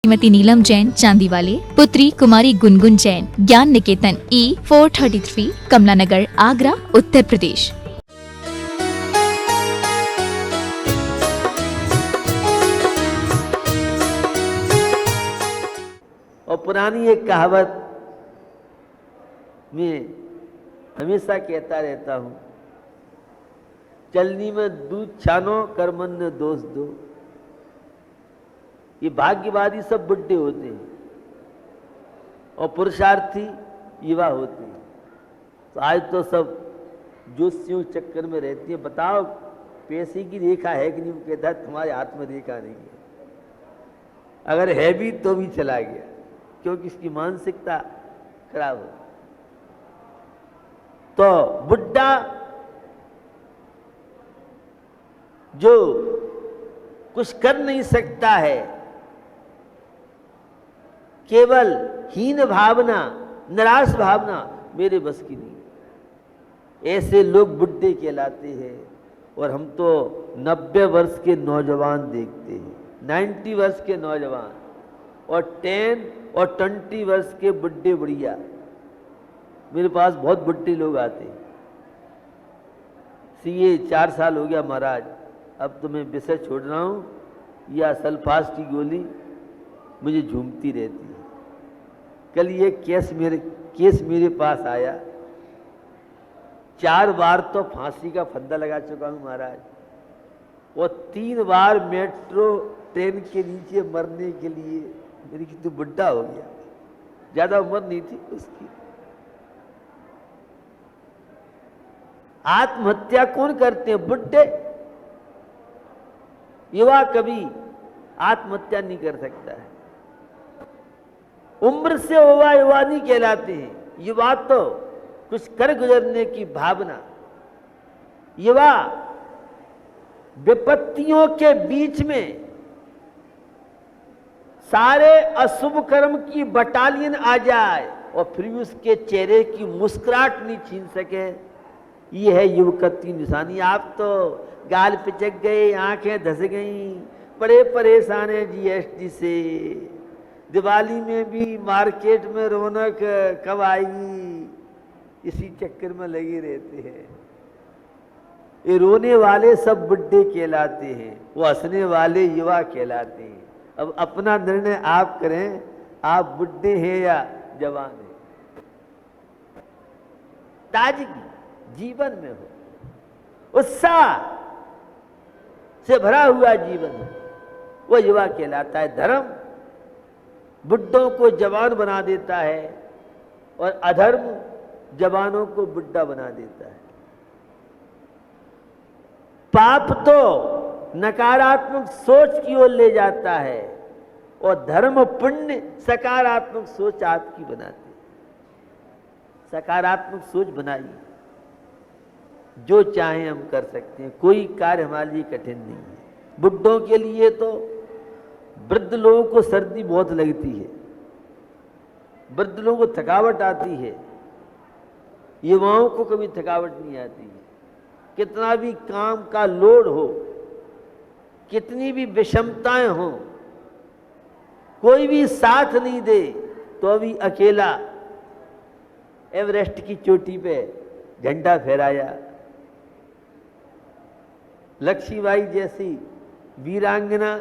श्रीमती नीलम जैन चांदीवाले, पुत्री कुमारी गुनगुन जैन, ज्ञान निकेतन E433, कमला नगर, आगरा, उत्तर प्रदेश। और पुरानी एक कहावत में हमेशा कहता रहता हूं, चलनी में दूध छानो करमन ने दोष दो। ये भाग्यवादी सब बुड्ढे होते हैं और पुरुषार्थी युवा होते हैं। तो आज तो सब ज्योतिषियों चक्कर में रहती है, बताओ पैसे की रेखा है कि नहीं। वो कहता है तुम्हारे हाथ में रेखा नहीं है, अगर है भी तो भी चला गया, क्योंकि इसकी मानसिकता खराब हो। तो बुड्ढा जो कुछ कर नहीं सकता है, केवल हीन भावना, निराश भावना मेरे बस की नहीं, ऐसे लोग बुड्ढे कहलाते हैं। और हम तो 90 वर्ष के नौजवान देखते हैं, 90 वर्ष के नौजवान और 10 और 20 वर्ष के बुड्ढे बुढ़िया। मेरे पास बहुत बुड्ढे लोग आते हैं। सीए 4 साल हो गया महाराज, अब तो मैं विषय छोड़ रहा हूं, या सल्फास की गोली मुझे झूमती रहती है। कल ये केस मेरे पास आया, 4 बार तो फांसी का फंदा लगा चुका हूं महाराज, और 3 बार मेट्रो ट्रेन के नीचे मरने के लिए। मेरी तो बुड्ढा हो गया, ज्यादा उम्र नहीं थी उसकी। आत्महत्या कौन करते हैं? बुड्ढे। युवा कभी आत्महत्या नहीं कर सकता है। उम्र से युवा नहीं कहलाते हैं। युवा तो कुछ कर गुजरने की भावना। युवा विपत्तियों के बीच में सारे अशुभ कर्म की बटालियन आ जाए और फिर भी उसके चेहरे की मुस्कुराहट नहीं छीन सके, ये है युवकत्व की निशानी। आप तो गाल पिचक गए, आंखें धस गई, बड़े परेशान हैं जीएसटी से। दिवाली में भी मार्केट में रौनक कब आएगी, इसी चक्कर में लगे रहते हैं। ये रोने वाले सब बुड्ढे कहलाते हैं, वो हंसने वाले युवा कहलाते हैं। अब अपना निर्णय आप करें, आप बुड्ढे हैं या जवान हैं। ताजगी जीवन में हो, उत्साह से भरा हुआ जीवन हो, वो युवा कहलाता है। धर्म बुड्ढों को जवान बना देता है और अधर्म जवानों को बुड्ढा बना देता है। पाप तो नकारात्मक सोच की ओर ले जाता है और धर्म पुण्य सकारात्मक सोच आपकी बनाती है। सकारात्मक सोच बनाइए, जो चाहे हम कर सकते हैं, कोई कार्य हमारे लिए कठिन नहीं है। बुड्ढों के लिए तो, वृद्ध लोगों को सर्दी बहुत लगती है, वृद्ध लोगों को थकावट आती है, युवाओं को कभी थकावट नहीं आती है। कितना भी काम का लोड हो, कितनी भी विषमताएं हो, कोई भी साथ नहीं दे, तो अभी अकेला एवरेस्ट की चोटी पे झंडा फहराया। लक्ष्मीबाई जैसी वीरांगना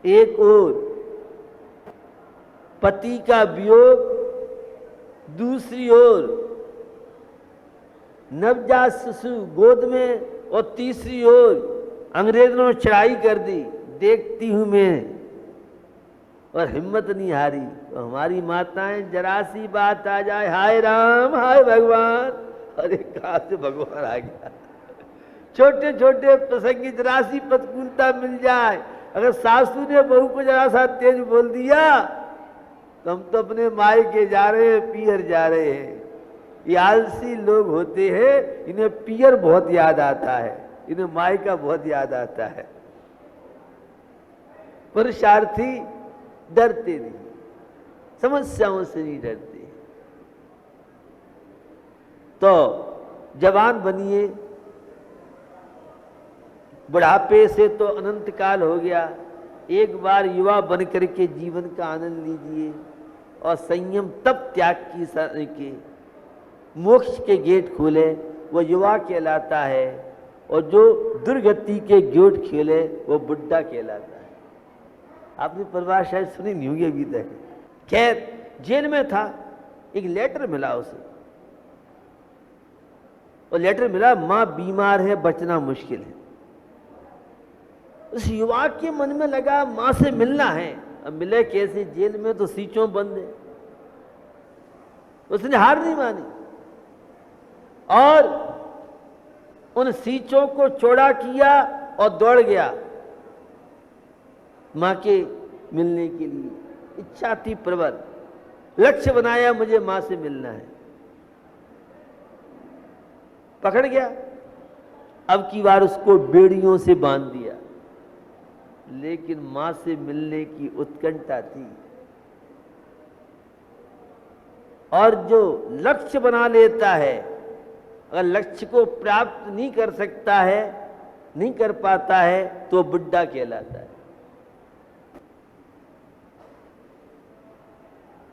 एक ओर पति का वियोग, दूसरी ओर नवजात शिशु गोद में, और तीसरी ओर अंग्रेजों ने चढ़ाई कर दी। देखती हूं मैं और हिम्मत नहीं हारी। तो हमारी माताएं, जरा सी बात आ जाए, हाय राम हाय भगवान, अरे कहां से भगवान आ गया। छोटे छोटे प्रसंग जरा सी प्रतिकूलता मिल जाए, अगर सासू ने बहू को जरा सा तेज बोल दिया तो हम तो अपने मायके जा रहे हैं, पियर जा रहे हैं। ये आलसी लोग होते हैं, इन्हें पियर बहुत याद आता है, इन्हें मायका बहुत याद आता है। पुरुषार्थी डरते नहीं, समस्याओं से नहीं डरते। तो जवान बनिए, बुढ़ापे से तो अनंत काल हो गया, एक बार युवा बन करके जीवन का आनंद लीजिए। और संयम तब त्याग के मोक्ष के गेट खोले, वो युवा कहलाता है, और जो दुर्गति के गेट खेले वो बुढ़ा कहलाता है। आपने परिभाषा शायद सुनी नहीं होगी अभी तक। खैर, जेल में था, एक लेटर मिला उसे, और लेटर मिला, मां बीमार है, बचना मुश्किल है। उस युवा के मन में लगा मां से मिलना है, अब मिले कैसे, जेल में तो सीचों बंद है। उसने हार नहीं मानी और उन सीचों को चौड़ा किया और दौड़ गया मां के मिलने के लिए। इच्छा थी प्रबल, लक्ष्य बनाया मुझे मां से मिलना है। पकड़ गया, अब की बार उसको बेड़ियों से बांध दिया, लेकिन मां से मिलने की उत्कंठा थी। और जो लक्ष्य बना लेता है, अगर लक्ष्य को प्राप्त नहीं कर सकता है, नहीं कर पाता है, तो बुड्ढा कहलाता है।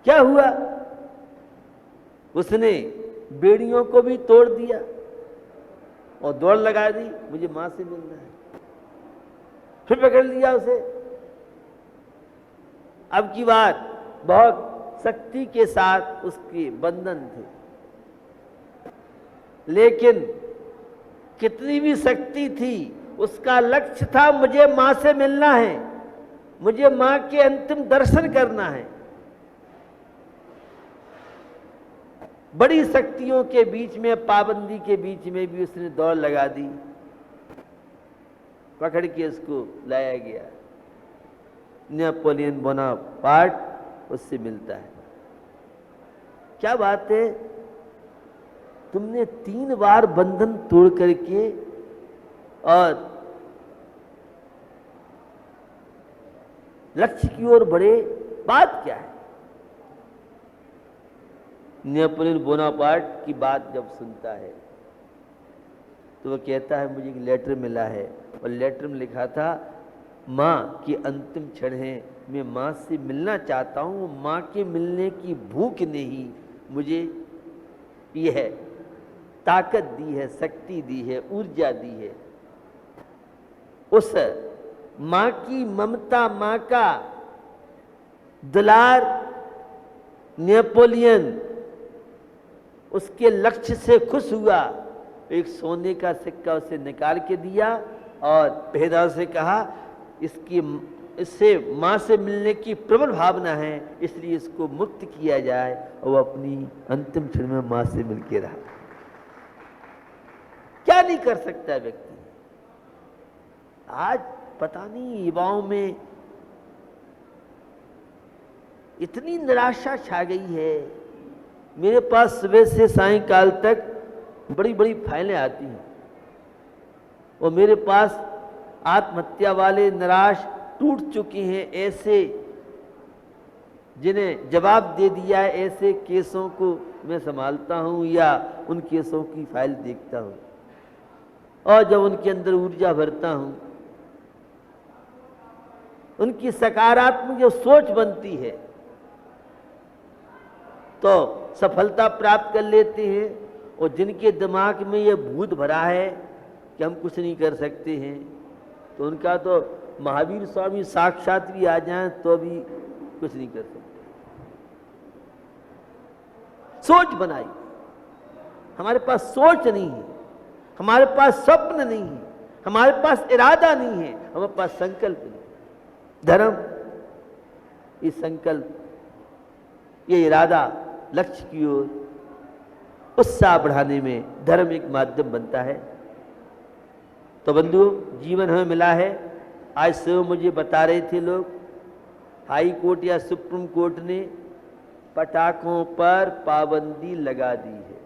क्या हुआ, उसने बेड़ियों को भी तोड़ दिया और दौड़ लगा दी, मुझे मां से मिलना है। फिर पकड़ लिया उसे। अब की बात बहुत शक्ति के साथ उसके बंधन थे, लेकिन कितनी भी शक्ति थी, उसका लक्ष्य था मुझे मां से मिलना है, मुझे मां के अंतिम दर्शन करना है। बड़ी शक्तियों के बीच में, पाबंदी के बीच में भी उसने दौड़ लगा दी। पकड़ के उसको लाया गया। नेपोलियन बोनापार्ट उससे मिलता है। क्या बात है, तुमने 3 बार बंधन तोड़ करके और लक्ष्य की ओर बढ़े, बात क्या है? नेपोलियन बोनापार्ट की बात जब सुनता है तो वह कहता है मुझे एक लेटर मिला है, और लेटर में लिखा था माँ की अंतिम क्षण है, मैं माँ से मिलना चाहता हूँ। माँ के मिलने की भूख ने ही मुझे यह ताकत दी है, शक्ति दी है, ऊर्जा दी है। उस माँ की ममता, माँ का दुलार नेपोलियन उसके लक्ष्य से खुश हुआ। एक सोने का सिक्का उसे निकाल के दिया और पहरेदार से कहा इससे मां से मिलने की प्रबल भावना है, इसलिए इसको मुक्त किया जाए। और वो अपनी अंतिम क्षण में मां से मिलके रहा। क्या नहीं कर सकता व्यक्ति। आज पता नहीं युवाओं में इतनी निराशा छा गई है। मेरे पास सुबह से सायंकाल तक बड़ी बड़ी फाइलें आती हैं, और मेरे पास आत्महत्या वाले निराश टूट चुके हैं, ऐसे जिन्हें जवाब दे दिया है, ऐसे केसों को मैं संभालता हूं या उन केसों की फाइल देखता हूं, और जब उनके अंदर ऊर्जा भरता हूं, उनकी सकारात्मक जो सोच बनती है तो सफलता प्राप्त कर लेते हैं। और जिनके दिमाग में यह भूत भरा है कि हम कुछ नहीं कर सकते हैं, तो उनका तो महावीर स्वामी साक्षात भी आ जाएं तो भी कुछ नहीं कर सकते। सोच बनाई, हमारे पास सोच नहीं है, हमारे पास स्वप्न नहीं है, हमारे पास इरादा नहीं है, हमारे पास संकल्प नहीं। धर्म, ये संकल्प, ये इरादा, लक्ष्य की ओर उत्साह बढ़ाने में धर्म एक माध्यम बनता है। तो बंधुओं, जीवन हमें मिला है। आज से मुझे बता रहे थे लोग, हाई कोर्ट या सुप्रीम कोर्ट ने पटाखों पर पाबंदी लगा दी है।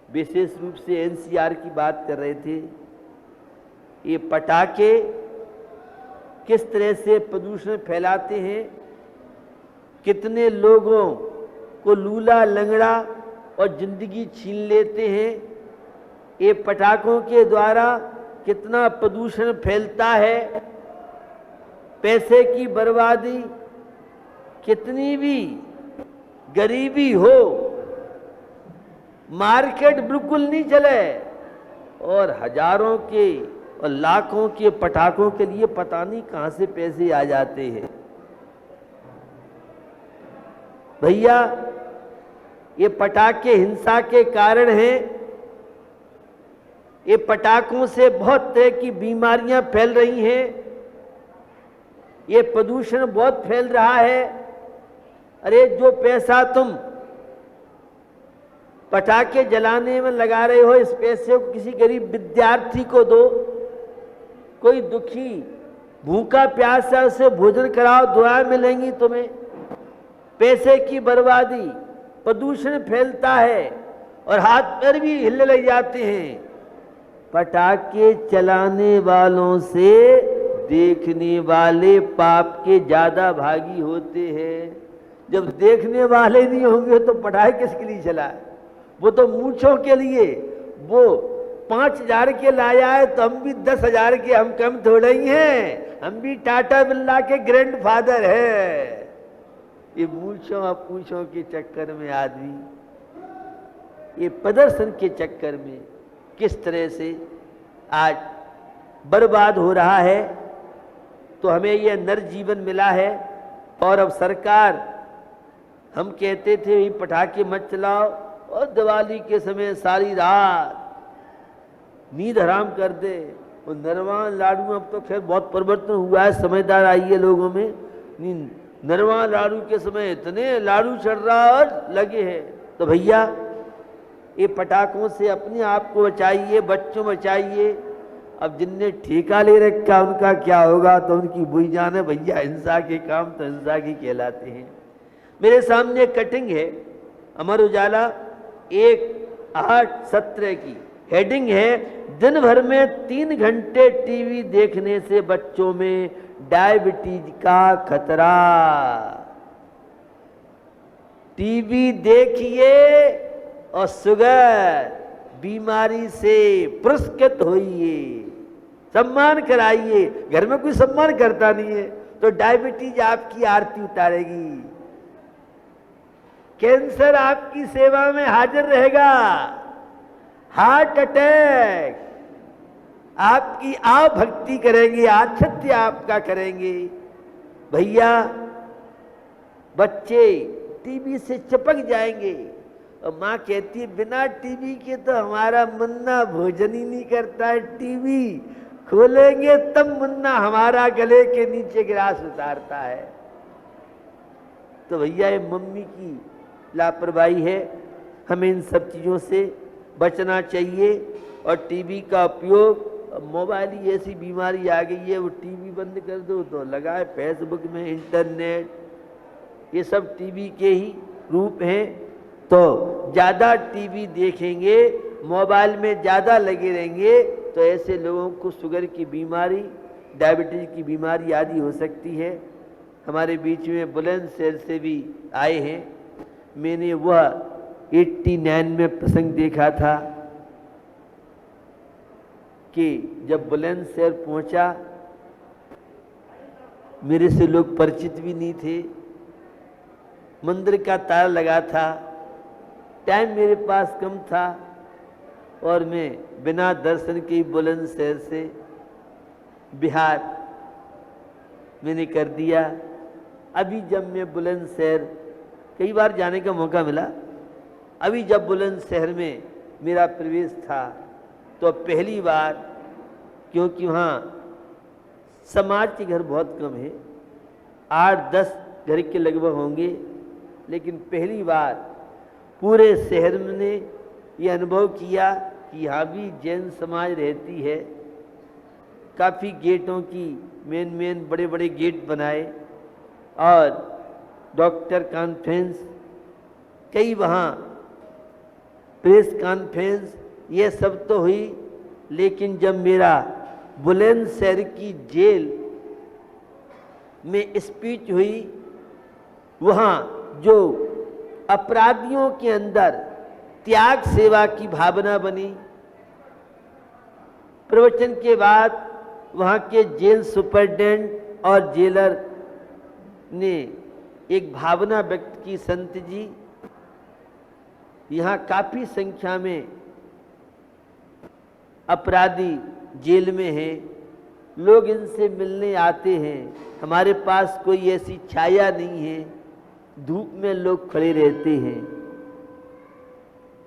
विशेष रूप से एनसीआर की बात कर रहे थे। ये पटाखे किस तरह से प्रदूषण फैलाते हैं, कितने लोगों को लूला लंगड़ा और जिंदगी छीन लेते हैं। ये पटाखों के द्वारा कितना प्रदूषण फैलता है, पैसे की बर्बादी, कितनी भी गरीबी हो, मार्केट बिल्कुल नहीं चले और हजारों के और लाखों के पटाखों के लिए पता नहीं कहां से पैसे आ जाते हैं। भैया, ये पटाखे हिंसा के कारण हैं। ये पटाखों से बहुत तरह की बीमारियां फैल रही हैं। ये प्रदूषण बहुत फैल रहा है। अरे जो पैसा तुम पटाखे जलाने में लगा रहे हो, इस पैसे को किसी गरीब विद्यार्थी को दो, कोई दुखी भूखा प्यासा उसे भोजन कराओ, दुआएं मिलेंगी तुम्हें। पैसे की बर्बादी, प्रदूषण फैलता है और हाथ पैर भी हिलने लग जाते हैं। पटाखे चलाने वालों से देखने वाले पाप के ज्यादा भागी होते हैं। जब देखने वाले नहीं होंगे तो पटाखे किसके लिए चलाए? वो तो मूंछों के लिए। वो 5,000 के लाया है तो हम भी 10,000 के, हम कम थोड़े ही हैं। हम भी टाटा बिरला के ग्रैंडफादर हैं। ये मूंछों पूछों के चक्कर में आदमी, ये प्रदर्शन के चक्कर में किस तरह से आज बर्बाद हो रहा है। तो हमें यह नर जीवन मिला है और अब सरकार, हम कहते थे ये पटाखे मत चलाओ और दिवाली के समय सारी रात नींद हराम कर दे। और नरवान लाडू, अब तो खैर बहुत परिवर्तन हुआ है, समझदार आई है लोगों में। नरवान लाडू के समय इतने लाडू चढ़ रहा और लगे हैं। तो भैया, ये पटाखों से अपने आप को बचाइए, बच्चों बचाइए। अब जिनने ठेका ले रखा उनका क्या होगा, तो उनकी बुरी जान है। भैया, हिंसा के काम तो हिंसा की कहलाते हैं। मेरे सामने कटिंग है अमर उजाला 1/8/17 की। हेडिंग है, दिन भर में 3 घंटे टीवी देखने से बच्चों में डायबिटीज का खतरा। टीवी देखिए और शुगर बीमारी से पुरस्कृत होइए, सम्मान कराइए। घर में कोई सम्मान करता नहीं है तो डायबिटीज आपकी आरती उतारेगी। कैंसर आपकी सेवा में हाजिर रहेगा। हार्ट अटैक आपकी आप भक्ति करेंगे, आतिथ्य आपका करेंगे। भैया, बच्चे टीवी से चिपक जाएंगे और माँ कहती है बिना टीवी के तो हमारा मुन्ना भोजन ही नहीं करता है। टीवी खोलेंगे तब मुन्ना हमारा गले के नीचे गिलास उतारता है। तो भैया, ये मम्मी की लापरवाही है। हमें इन सब चीज़ों से बचना चाहिए। और टीवी का उपयोग, मोबाइल ही ऐसी बीमारी आ गई है, वो टीवी बंद कर दो तो लगाए फेसबुक में, इंटरनेट, ये सब टीवी के ही रूप हैं। तो ज़्यादा टीवी देखेंगे, मोबाइल में ज़्यादा लगे रहेंगे तो ऐसे लोगों को शुगर की बीमारी, डायबिटीज की बीमारी आदि हो सकती है। हमारे बीच में बुलंदशहर से भी आए हैं। मैंने वह 89 में प्रसंग देखा था कि जब बुलंदशहर पहुंचा, मेरे से लोग परिचित भी नहीं थे। मंदिर का ताला लगा था, टाइम मेरे पास कम था और मैं बिना दर्शन के ही बुलंदशहर से बिहार मैंने कर दिया। अभी जब मैं बुलंदशहर, कई बार जाने का मौका मिला, अभी जब बुलंदशहर में मेरा प्रवेश था तो पहली बार, क्योंकि वहाँ समाज के घर बहुत कम है, 8-10 घर के लगभग होंगे, लेकिन पहली बार पूरे शहर में ने ये अनुभव किया कि यहाँ भी जैन समाज रहती है। काफ़ी गेटों की मेन बड़े बड़े गेट बनाए और डॉक्टर कॉन्फ्रेंस, कई वहाँ प्रेस कॉन्फ्रेंस, ये सब तो हुई। लेकिन जब मेरा बुलंदशहर की जेल में स्पीच हुई, वहाँ जो अपराधियों के अंदर त्याग सेवा की भावना बनी, प्रवचन के बाद वहाँ के जेल सुपरिटेंडेंट और जेलर ने एक भावना व्यक्त की, संत जी यहाँ काफी संख्या में अपराधी जेल में हैं, लोग इनसे मिलने आते हैं, हमारे पास कोई ऐसी छाया नहीं है, धूप में लोग खड़े रहते हैं,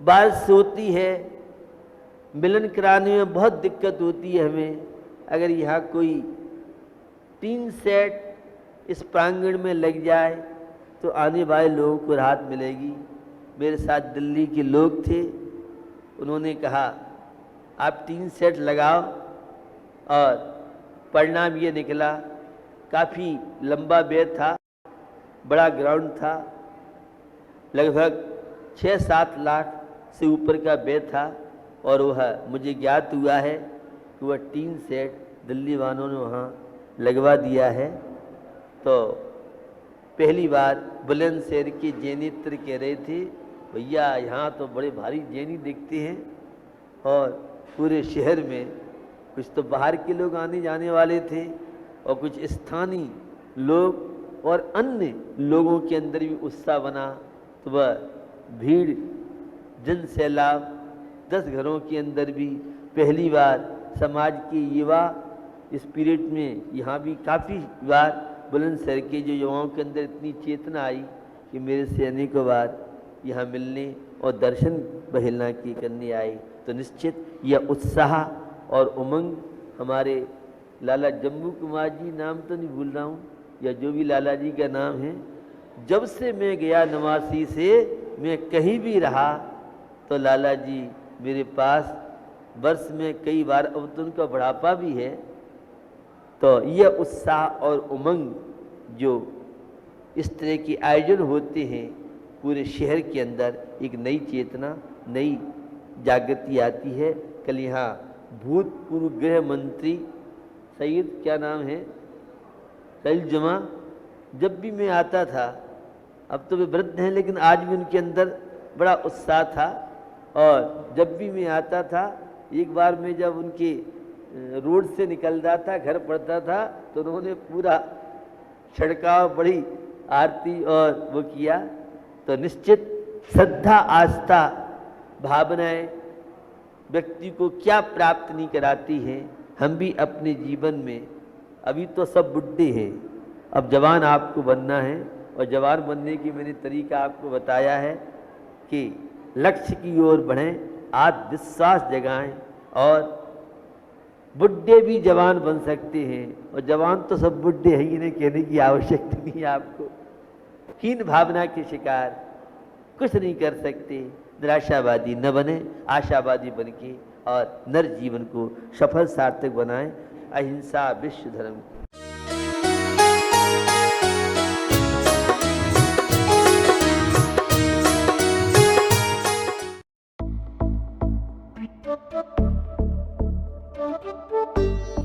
बारिश होती है, मिलन कराने में बहुत दिक्कत होती है हमें। अगर यहाँ कोई 3 सेट इस प्रांगण में लग जाए तो आने वाले लोगों को राहत मिलेगी। मेरे साथ दिल्ली के लोग थे, उन्होंने कहा आप 3 सेट लगाओ, और परिणाम ये निकला, काफ़ी लंबा बेड था, बड़ा ग्राउंड था, लगभग 6-7 लाख से ऊपर का बेड था, और वह मुझे ज्ञात हुआ है कि वह 3 सेट दिल्ली वालों ने वहाँ लगवा दिया है। तो पहली बार बुलंदशहर के जैनित्र कह रहे थे, भैया यहाँ तो बड़े भारी जैनी दिखते हैं, और पूरे शहर में कुछ तो बाहर के लोग आने जाने वाले थे और कुछ स्थानीय लोग और अन्य लोगों के अंदर भी उत्साह बना। तो वह भीड़, जन सैलाब 10 घरों के अंदर भी पहली बार समाज के युवा स्पिरिट में यहाँ भी काफ़ी बार बुलंदशहर के जो युवाओं के अंदर इतनी चेतना आई कि मेरे से अनेकों बार यहाँ मिलने और दर्शन बहेलना की करने आए। तो निश्चित यह उत्साह और उमंग हमारे लाला जम्बू कुमार जी, नाम तो नहीं भूल रहा हूँ, या जो भी लाला जी का नाम है, जब से मैं गया नवासी से मैं कहीं भी रहा तो लाला जी मेरे पास वर्ष में कई बार, अब तो उनका बुढ़ापा भी है, तो यह उत्साह और उमंग जो इस तरह के आयोजन होते हैं पूरे शहर के अंदर, एक नई चेतना, नई जागृति आती है। कल यहाँ भूतपूर्व गृह मंत्री सैयद, क्या नाम है, सैयद जमा, जब भी मैं आता था, अब तो वे वृद्ध हैं लेकिन आज भी उनके अंदर बड़ा उत्साह था, और जब भी मैं आता था, एक बार मैं जब उनके रोड से निकलता था, घर पड़ता था, तो उन्होंने पूरा छिड़काव, बड़ी आरती और वो किया। तो निश्चित श्रद्धा, आस्था, भावनाएं व्यक्ति को क्या प्राप्त नहीं कराती हैं। हम भी अपने जीवन में, अभी तो सब बुढ़े हैं, अब जवान आपको बनना है, और जवान बनने की मैंने तरीका आपको बताया है कि लक्ष्य की ओर बढ़ें, आत्मविश्वास जगाएं, और बुढ़े भी जवान बन सकते हैं, और जवान तो सब बुढ़े हैं, इन्हें कहने की आवश्यकता नहीं है आपको। हीन भावना के शिकार कुछ नहीं कर सकते, निराशावादी न बने, आशावादी बन के और नर जीवन को सफल सार्थक बनाएं। अहिंसा विश्व धर्म की।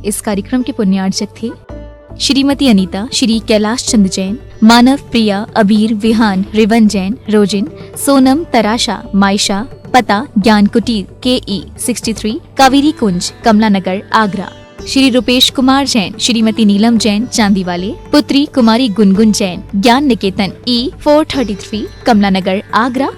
इस कार्यक्रम के पुण्यार्चक थे श्रीमती अनीता, श्री कैलाश चंद जैन, मानव, प्रिया, अबीर, विहान, रिवन जैन, रोजिन, सोनम, तराशा, मायशा। पता ज्ञान कुटीर, KE 63, कावेरी कुंज, कमला नगर, आगरा। श्री रूपेश कुमार जैन, श्रीमती नीलम जैन, चांदीवाले। पुत्री कुमारी गुनगुन जैन, ज्ञान निकेतन, E 433, कमला नगर, आगरा।